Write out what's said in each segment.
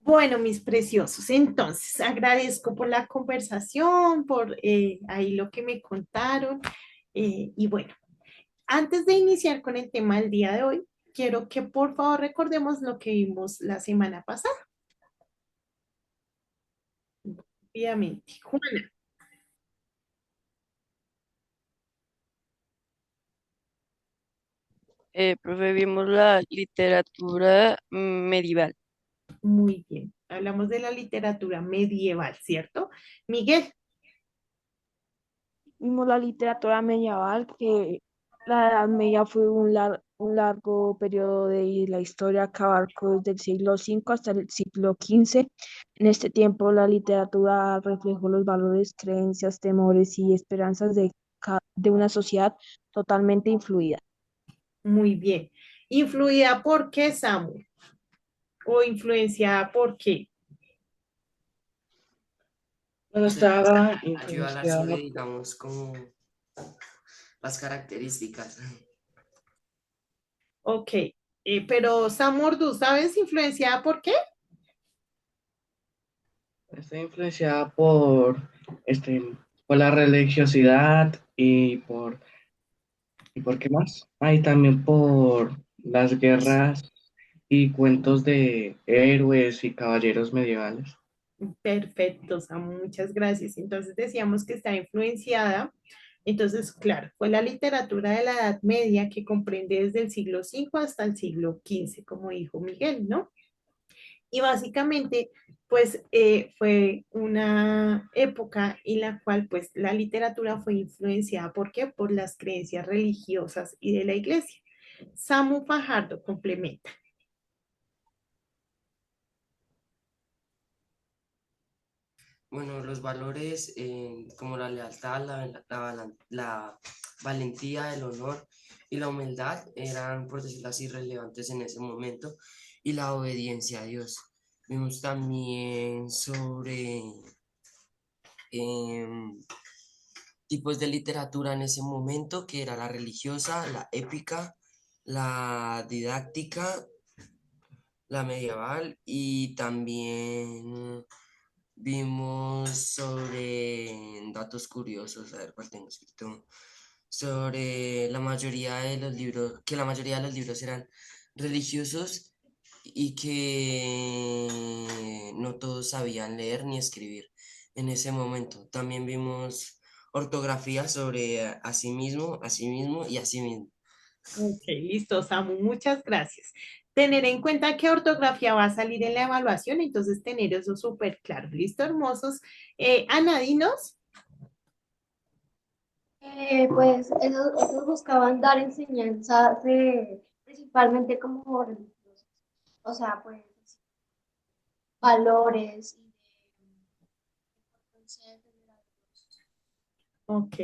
Bueno, mis preciosos, entonces agradezco por la conversación, por ahí lo que me contaron. Y bueno, antes de iniciar con el tema del día de hoy, quiero que por favor recordemos lo que vimos la semana pasada, obviamente. Juana, Profe, vimos la literatura medieval. muy bien. Hablamos de la literatura medieval, ¿cierto? Miguel, Vimos la literatura medieval, que la Edad Media fue un largo periodo de la historia que abarcó desde el siglo V hasta el siglo XV. En este tiempo, la literatura reflejó los valores, creencias, temores y esperanzas de una sociedad totalmente influida. muy bien. ¿Influida por qué, Samu? ¿O influenciada por qué? Bueno, Se estaba ayuda a hablar sobre, influenciada. digamos, como las características. Ok, pero Samordu, ¿sabes influenciada por qué? Está influenciada este, por la religiosidad y por qué más. Ah, y también por las guerras y cuentos de héroes y caballeros medievales. Perfecto, Samu, muchas gracias. Entonces decíamos que está influenciada. Entonces, claro, fue la literatura de la Edad Media que comprende desde el siglo V hasta el siglo XV, como dijo Miguel, ¿no? Y básicamente, pues fue una época en la cual pues la literatura fue influenciada, ¿por qué? Por las creencias religiosas y de la iglesia. Samu Fajardo complementa. Bueno, los valores como la lealtad, la valentía, el honor y la humildad eran, por decirlo así, relevantes en ese momento, y la obediencia a Dios. Vimos también sobre em, tipos de literatura en ese momento, que era la religiosa, la épica, la didáctica, la medieval, y también vimos sobre datos curiosos, a ver cuál tengo escrito, sobre la mayoría de los libros, que la mayoría de los libros eran religiosos y que no todos sabían leer ni escribir en ese momento. También vimos ortografía sobre asimismo y asimismo. Ok, listo, Samu, muchas gracias. Tener en cuenta que ortografía va a salir en la evaluación, entonces tener eso súper claro. Listo, hermosos. Ana, dinos. Pues esos buscaban dar enseñanzas principalmente como religiosas, o sea, pues valores y de Ok,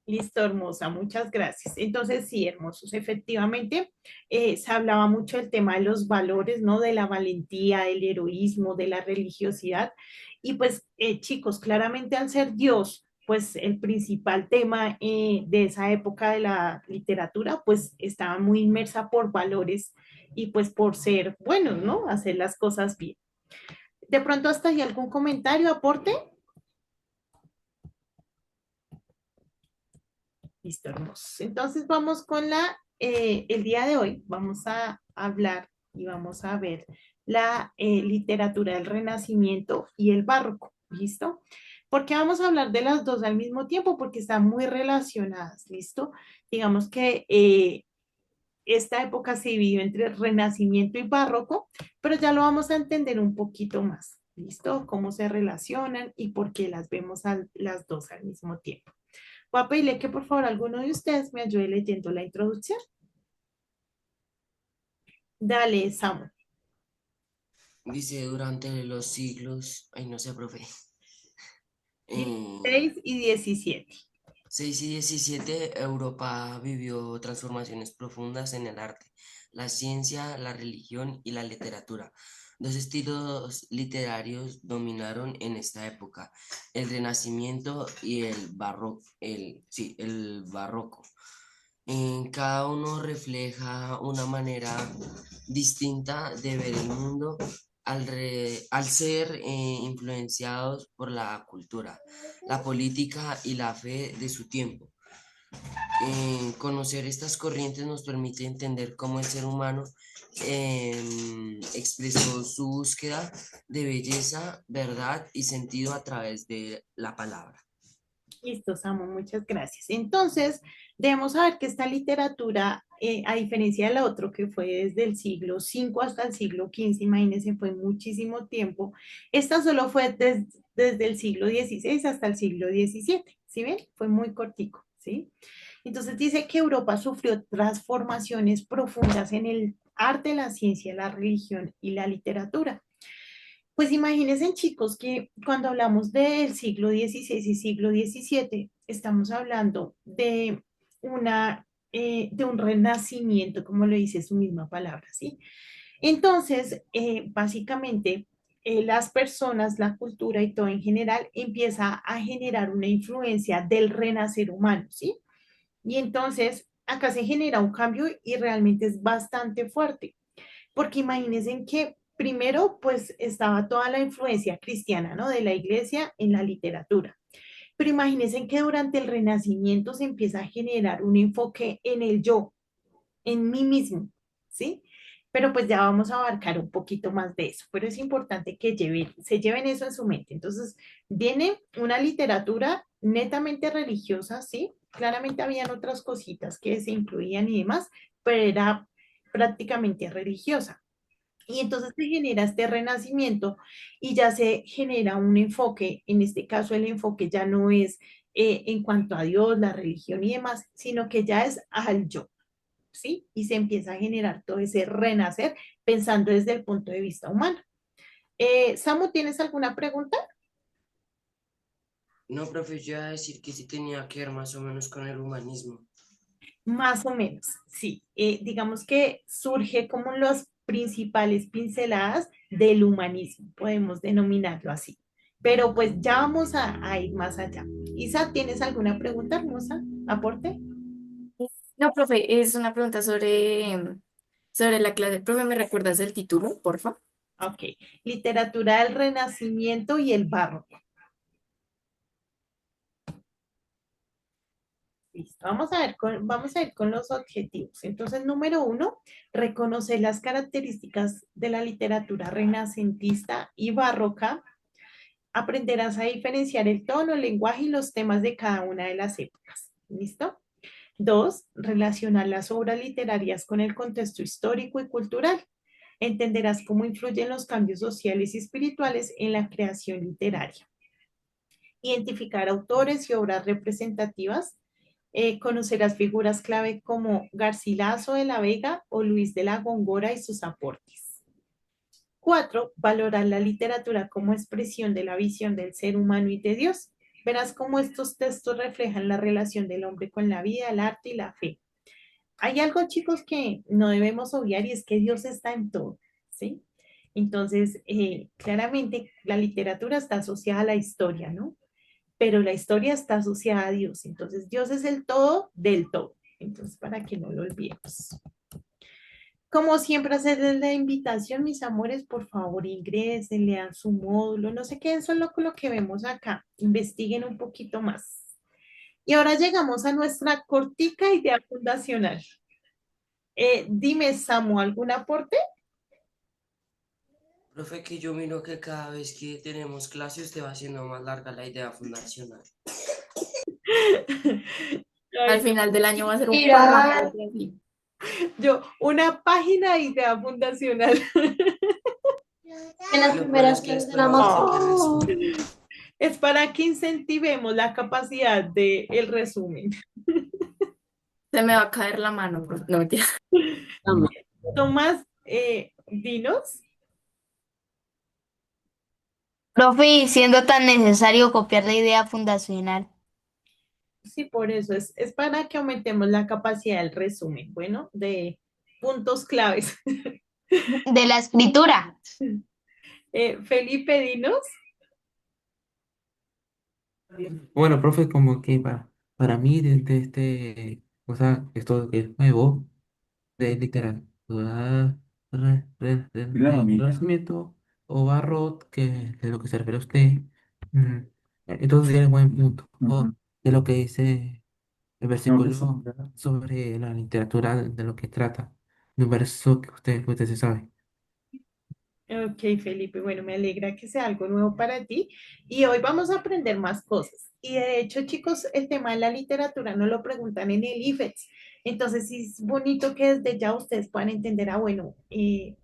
listo, hermosa, muchas gracias. Entonces, sí, hermosos, efectivamente, se hablaba mucho del tema de los valores, ¿no? De la valentía, del heroísmo, de la religiosidad. Y pues, chicos, claramente al ser Dios, pues el principal tema de esa época de la literatura, pues estaba muy inmersa por valores y pues por ser buenos, ¿no? Hacer las cosas bien. De pronto, hasta ahí algún comentario, aporte. Listo, hermosos. Entonces vamos con el día de hoy vamos a hablar y vamos a ver la literatura del Renacimiento y el Barroco. ¿Listo? ¿Por qué vamos a hablar de las dos al mismo tiempo? Porque están muy relacionadas. ¿Listo? Digamos que esta época se dividió entre Renacimiento y Barroco, pero ya lo vamos a entender un poquito más. ¿Listo? Cómo se relacionan y por qué las vemos las dos al mismo tiempo. Voy a pedirle que por favor alguno de ustedes me ayude leyendo la introducción. Dale, Samu. Dice, durante los siglos, ay no sé, profe, eh, 16 y 17. 6 y 17, Europa vivió transformaciones profundas en el arte, la ciencia, la religión y la literatura. Dos estilos literarios dominaron en esta época: el Renacimiento y el Barroco. Cada uno refleja una manera distinta de ver el mundo, al ser influenciados por la cultura, la política y la fe de su tiempo. Conocer estas corrientes nos permite entender cómo el ser humano expresó su búsqueda de belleza, verdad y sentido a través de la palabra. Listo, Samu, muchas gracias. Entonces, debemos saber que esta literatura, a diferencia de la otra que fue desde el siglo V hasta el siglo XV, imagínense, fue muchísimo tiempo. Esta solo fue desde el siglo XVI hasta el siglo XVII, ¿sí ven? Fue muy cortico, ¿sí? Entonces dice que Europa sufrió transformaciones profundas en el arte, la ciencia, la religión y la literatura. Pues imagínense, chicos, que cuando hablamos del siglo XVI y siglo XVII, estamos hablando de de un renacimiento, como lo dice su misma palabra, ¿sí? Entonces, básicamente, las personas, la cultura y todo en general empieza a generar una influencia del renacer humano, ¿sí? Y entonces, acá se genera un cambio y realmente es bastante fuerte porque imagínense que primero pues estaba toda la influencia cristiana, ¿no? De la iglesia en la literatura. Pero imagínense que durante el Renacimiento se empieza a generar un enfoque en el yo, en mí mismo, ¿sí? Pero pues ya vamos a abarcar un poquito más de eso, pero es importante que se lleven eso en su mente. Entonces, viene una literatura netamente religiosa, ¿sí? Claramente habían otras cositas que se incluían y demás, pero era prácticamente religiosa. Y entonces se genera este renacimiento y ya se genera un enfoque, en este caso el enfoque ya no es en cuanto a Dios, la religión y demás, sino que ya es al yo, ¿sí? Y se empieza a generar todo ese renacer pensando desde el punto de vista humano. Samu, ¿tienes alguna pregunta? No, profe, yo iba a decir que sí tenía que ver más o menos con el humanismo. Más o menos, sí. Digamos que surge como las principales pinceladas del humanismo, podemos denominarlo así. Pero pues ya vamos a ir más allá. Isa, ¿tienes alguna pregunta hermosa? ¿Aporte? No, profe, es una pregunta sobre la clase. Profe, ¿me recuerdas el título, porfa? Ok. Literatura del Renacimiento y el Barroco. Listo. Vamos a ir con los objetivos. Entonces, número uno, reconocer las características de la literatura renacentista y barroca. Aprenderás a diferenciar el tono, el lenguaje y los temas de cada una de las épocas. ¿Listo? Dos, relacionar las obras literarias con el contexto histórico y cultural. Entenderás cómo influyen los cambios sociales y espirituales en la creación literaria. Identificar autores y obras representativas. Conocerás figuras clave como Garcilaso de la Vega o Luis de la Góngora y sus aportes. Cuatro, valorar la literatura como expresión de la visión del ser humano y de Dios. Verás cómo estos textos reflejan la relación del hombre con la vida, el arte y la fe. Hay algo, chicos, que no debemos obviar y es que Dios está en todo, ¿sí? Entonces, claramente la literatura está asociada a la historia, ¿no? Pero la historia está asociada a Dios. Entonces, Dios es el todo del todo. Entonces, para que no lo olvidemos. Como siempre, hacerles la invitación, mis amores, por favor, ingresen, lean su módulo, no se queden solo con lo que vemos acá, investiguen un poquito más. Y ahora llegamos a nuestra cortica idea fundacional. Dime, Samu, ¿algún aporte? Profe, que yo miro que cada vez que tenemos clase usted va haciendo más larga la idea fundacional. Al Ay, final del año va a ser un Mira, párrafo así. yo, una página de idea fundacional. en las Lo peor es primeras que clases después no éramos sé qué como... resumen. Es para que incentivemos la capacidad del resumen. Se me va a caer la mano, profe. No, mentira. Tomás, dinos. Profe, y siendo tan necesario copiar la idea fundacional. Sí, por eso es para que aumentemos la capacidad del resumen, bueno, de puntos claves. De la escritura. Felipe, dinos. Bueno, profe, como que para mí, desde o sea, esto que es nuevo, de literatura, Renacimiento, o Barrot, que de lo que se refiere a usted. mm, entonces tiene buen punto. O de lo que dice el versículo sobre la literatura de lo que trata, de un verso que usted se sabe. Ok, Felipe, bueno, me alegra que sea algo nuevo para ti y hoy vamos a aprender más cosas. Y de hecho, chicos, el tema de la literatura no lo preguntan en el IFETS. Entonces, sí es bonito que desde ya ustedes puedan entender, bueno,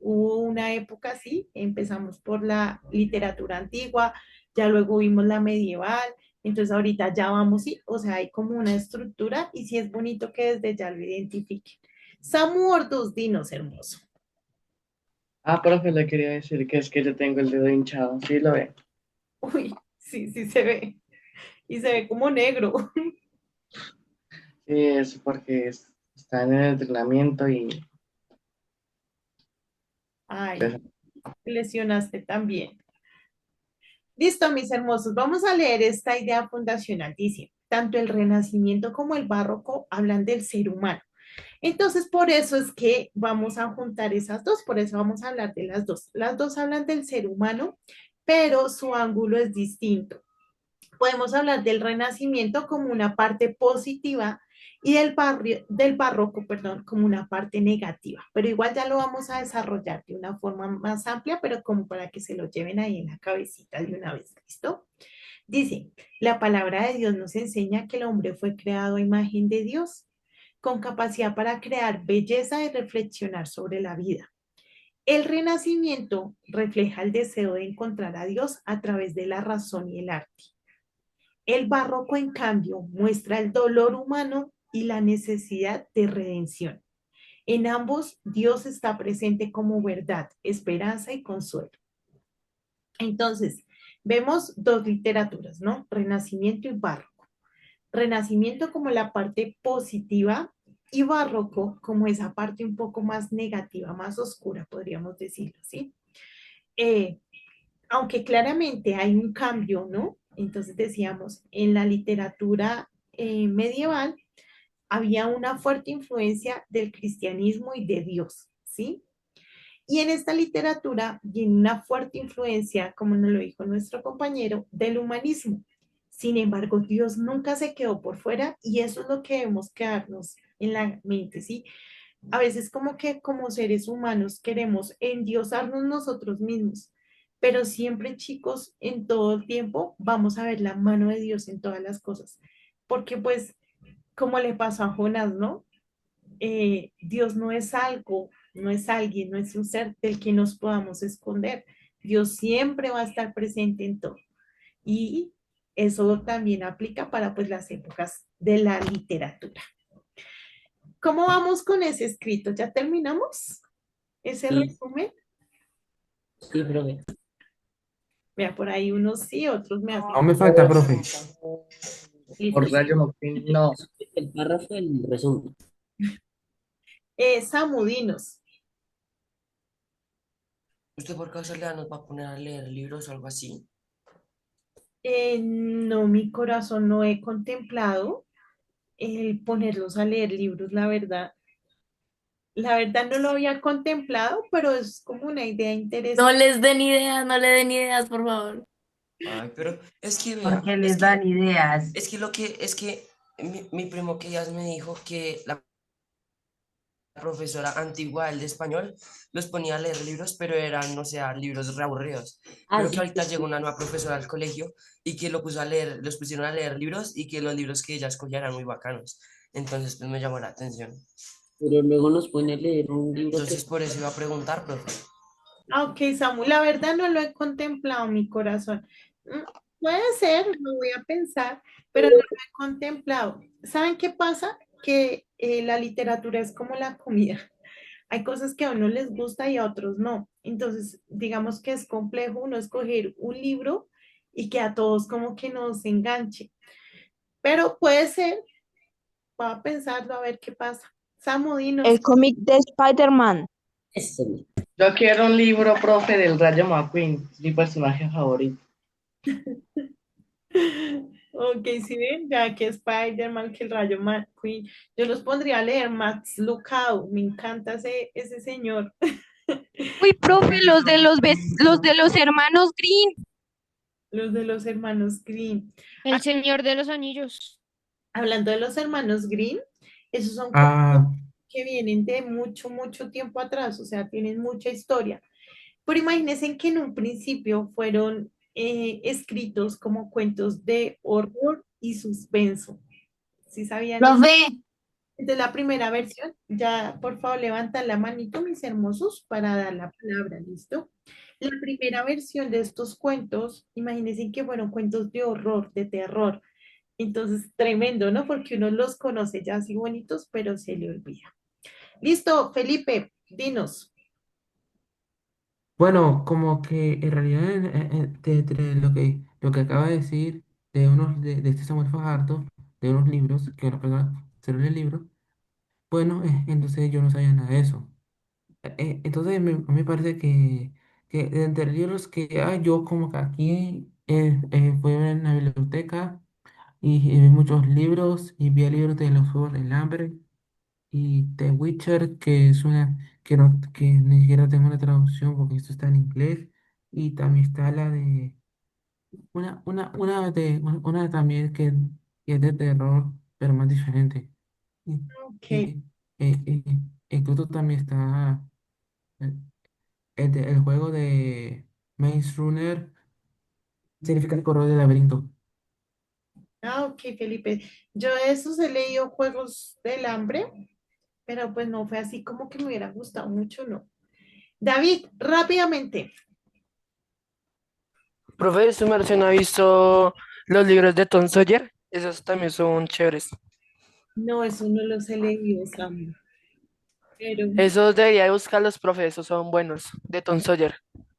hubo una época así, empezamos por la literatura antigua, ya luego vimos la medieval, entonces ahorita ya vamos, sí, o sea, hay como una estructura y sí es bonito que desde ya lo identifiquen. Samu Orduz, dinos, hermoso. Ah, profe, le quería decir que es que yo tengo el dedo hinchado, ¿sí lo ve? Uy, sí, sí se ve. Y se ve como negro. Sí, es porque está en el entrenamiento y Ay, pues, te lesionaste también. Listo, mis hermosos. Vamos a leer esta idea fundacional. Dice, tanto el Renacimiento como el Barroco hablan del ser humano. Entonces, por eso es que vamos a juntar esas dos, por eso vamos a hablar de las dos. Las dos hablan del ser humano, pero su ángulo es distinto. Podemos hablar del Renacimiento como una parte positiva y del barroco, perdón, como una parte negativa. Pero igual ya lo vamos a desarrollar de una forma más amplia, pero como para que se lo lleven ahí en la cabecita de una vez. ¿Listo? Dice, la palabra de Dios nos enseña que el hombre fue creado a imagen de Dios, con capacidad para crear belleza y reflexionar sobre la vida. El Renacimiento refleja el deseo de encontrar a Dios a través de la razón y el arte. El barroco, en cambio, muestra el dolor humano y la necesidad de redención. En ambos, Dios está presente como verdad, esperanza y consuelo. Entonces, vemos dos literaturas, ¿no? Renacimiento y barroco. Renacimiento como la parte positiva y barroco como esa parte un poco más negativa, más oscura, podríamos decirlo, ¿sí? Eh, Aunque claramente hay un cambio, ¿no? Entonces decíamos, en la literatura medieval había una fuerte influencia del cristianismo y de Dios, ¿sí? Y en esta literatura viene una fuerte influencia, como nos lo dijo nuestro compañero, del humanismo. Sin embargo, Dios nunca se quedó por fuera y eso es lo que debemos quedarnos en la mente, ¿sí? A veces como que como seres humanos queremos endiosarnos nosotros mismos, pero siempre, chicos, en todo el tiempo vamos a ver la mano de Dios en todas las cosas, porque pues como le pasó a Jonás, ¿no? Dios no es algo, no es alguien, no es un ser del que nos podamos esconder. Dios siempre va a estar presente en todo. Y eso también aplica para pues las épocas de la literatura. ¿Cómo vamos con ese escrito? ¿Ya terminamos ese Sí, resumen? sí, profe. Vea, por ahí unos sí, otros me hacen. Aún me falta, profe. Listo. por Rayo McQueen, no. El párrafo, el resumen. Samudinos. ¿Usted por casualidad nos va a poner a leer libros o algo así? No, mi corazón no he contemplado el ponerlos a leer libros, la verdad. La verdad no lo había contemplado, pero es como una idea No interesante. les den ideas, no le den ideas, por favor. Ay, pero es que vea, Porque les dan ideas. es que mi primo que ya me dijo que la profesora antigua, el de español, los ponía a leer libros, pero eran, no sé, libros re aburridos. Ah, Pero que sí, ahorita llegó una nueva profesora al colegio y que lo puso a leer, los pusieron a leer libros y que los libros que ella escogía eran muy bacanos. Entonces, pues me llamó la atención. pero luego nos pone a leer un libro que... Entonces, por eso iba a preguntar, profe. Ah, ok, Samu, la verdad no lo he contemplado, mi corazón. Mm, Puede ser, lo voy a pensar, pero no lo he contemplado. ¿Saben qué pasa? Que la literatura es como la comida. Hay cosas que a uno les gusta y a otros no. Entonces, digamos que es complejo uno escoger un libro y que a todos como que nos enganche. Pero puede ser, voy a pensarlo a ver qué pasa. Samu, dinos. El cómic de Spider-Man. Ese, Yo quiero un libro, profe, del Rayo McQueen, es mi personaje favorito. Ok, si ven, ya que Spider-Man, que el Rayo McQueen, yo los pondría a leer Max Lucado, me encanta ese señor. Uy, profe, los de los hermanos Green. Los de los hermanos Grimm. El Señor de los Anillos. Hablando de los hermanos Grimm, esos son cuentos Ah, que vienen de mucho, mucho tiempo atrás, o sea, tienen mucha historia. Pero imagínense que en un principio fueron escritos como cuentos de horror y suspenso. ¿Sí sabían eso? Profe, Entonces, la primera versión, ya por favor levantan la manito, mis hermosos, para dar la palabra, ¿listo? La primera versión de estos cuentos, imagínense que fueron cuentos de horror, de terror. Entonces, tremendo, ¿no? Porque uno los conoce ya así bonitos, pero se le olvida. Listo, Felipe, dinos. bueno, como que en realidad de lo que acaba de decir de este Samuel Fajardo, de unos libros, que una persona se lee el libro, bueno, entonces yo no sabía nada de eso. Entonces a mí me parece que de entre libros que yo como que aquí fui en la biblioteca y vi muchos libros y vi el libro de los Juegos del Hambre y The Witcher, que es una que ni siquiera tengo una traducción porque esto está en inglés. Y también está la de una también que es de terror, pero más diferente. Y, Ok. y- incluso también está eh, el juego de Maze Runner, significa el corredor del laberinto. Ah, ok, Felipe. Yo de esos he leído Juegos del Hambre, pero pues no fue así como que me hubiera gustado mucho, ¿no? David, rápidamente. Profe, ¿su merced no ha visto los libros de Tom Sawyer? Esos también son chéveres. No, eso no los he leído, Samu, pero Esos debería buscarlos, profe, esos son buenos, de Tom Sawyer.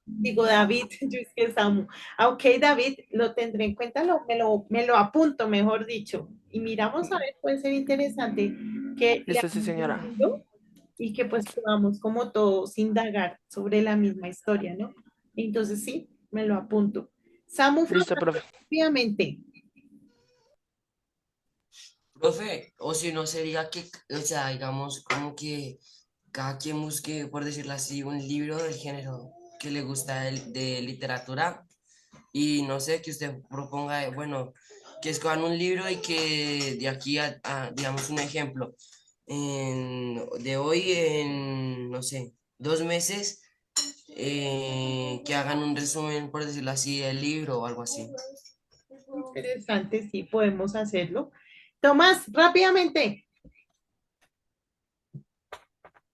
digo David, yo es que Samu. Ah, ok, David, lo tendré en cuenta, me lo apunto, mejor dicho. Y miramos a ver, puede ser interesante que Listo, sí, leamos el señora. libro y que pues podamos como todos indagar sobre la misma historia, ¿no? Entonces sí, me lo apunto. Samu, Listo, profe. rápidamente. Profe, o si no sería que, o sea, digamos, como que cada quien busque, por decirlo así, un libro del género que le gusta de literatura y no sé, que usted proponga, bueno, que escojan un libro y que de aquí digamos, un ejemplo, de hoy en, no sé, 2 meses, que hagan un resumen, por decirlo así, del libro o algo así. Interesante, sí, podemos hacerlo. Tomás, rápidamente.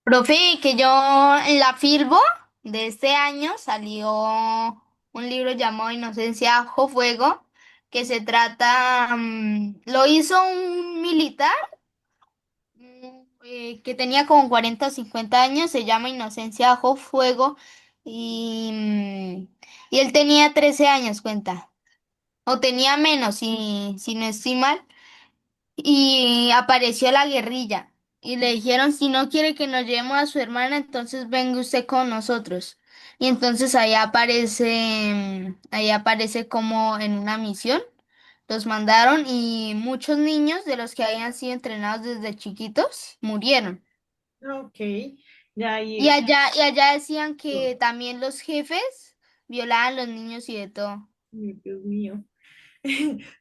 profe, que yo en la Filbo de este año salió un libro llamado Inocencia bajo fuego, que se trata, lo hizo un militar que tenía como 40 o 50 años, se llama Inocencia bajo fuego, y, y él tenía 13 años, cuenta, o tenía menos, si no estoy mal. Y apareció la guerrilla y le dijeron, si no quiere que nos llevemos a su hermana, entonces venga usted con nosotros. Y entonces ahí aparece como en una misión. Los mandaron y muchos niños de los que habían sido entrenados desde chiquitos murieron. Ok, ya Y ahí, allá decían que también los jefes violaban a los niños y de todo. ay, Dios mío,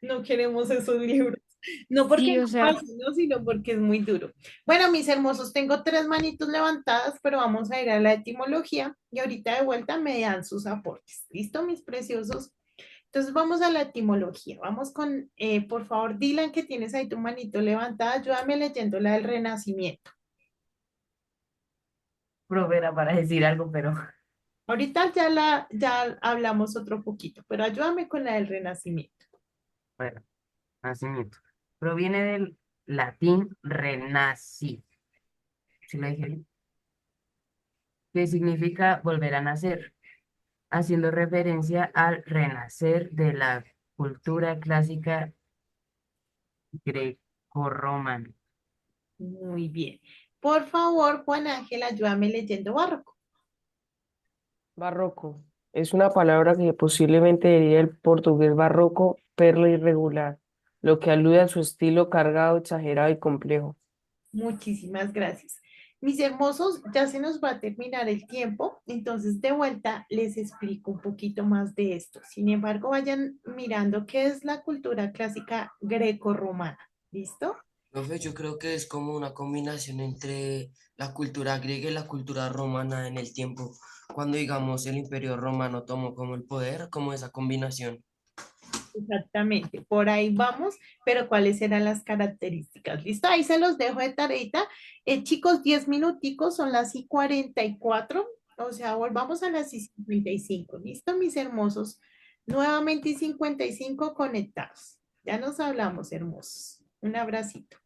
no queremos esos libros. No porque Sí, o no sea, pase, ¿no? Sino porque es muy duro. Bueno, mis hermosos, tengo tres manitos levantadas, pero vamos a ir a la etimología y ahorita de vuelta me dan sus aportes. ¿Listo, mis preciosos? Entonces vamos a la etimología. Vamos con, por favor, Dylan, que tienes ahí tu manito levantada, ayúdame leyendo la del Renacimiento. Profe, era para decir algo, pero Ahorita ya hablamos otro poquito, pero ayúdame con la del Renacimiento. bueno, nacimiento. Proviene del latín renaci, ¿sí lo dije bien? Que significa volver a nacer, haciendo referencia al renacer de la cultura clásica grecorromana. Muy bien. Por favor, Juan Ángel, ayúdame leyendo barroco. Barroco. Es una palabra que posiblemente deriva del portugués barroco, perla irregular, lo que alude a su estilo cargado, exagerado y complejo. Muchísimas gracias. Mis hermosos, ya se nos va a terminar el tiempo, entonces de vuelta les explico un poquito más de esto. Sin embargo, vayan mirando qué es la cultura clásica grecorromana. ¿Listo? Profe, yo creo que es como una combinación entre la cultura griega y la cultura romana en el tiempo, cuando digamos el Imperio Romano tomó como el poder, como esa combinación. Exactamente, por ahí vamos, pero ¿cuáles eran las características? ¿Listo? Ahí se los dejo de tareita. Chicos, 10 minuticos, son las y 44, o sea, volvamos a las y 55. ¿Listo, mis hermosos? Nuevamente y 55 conectados. Ya nos hablamos, hermosos. Un abracito.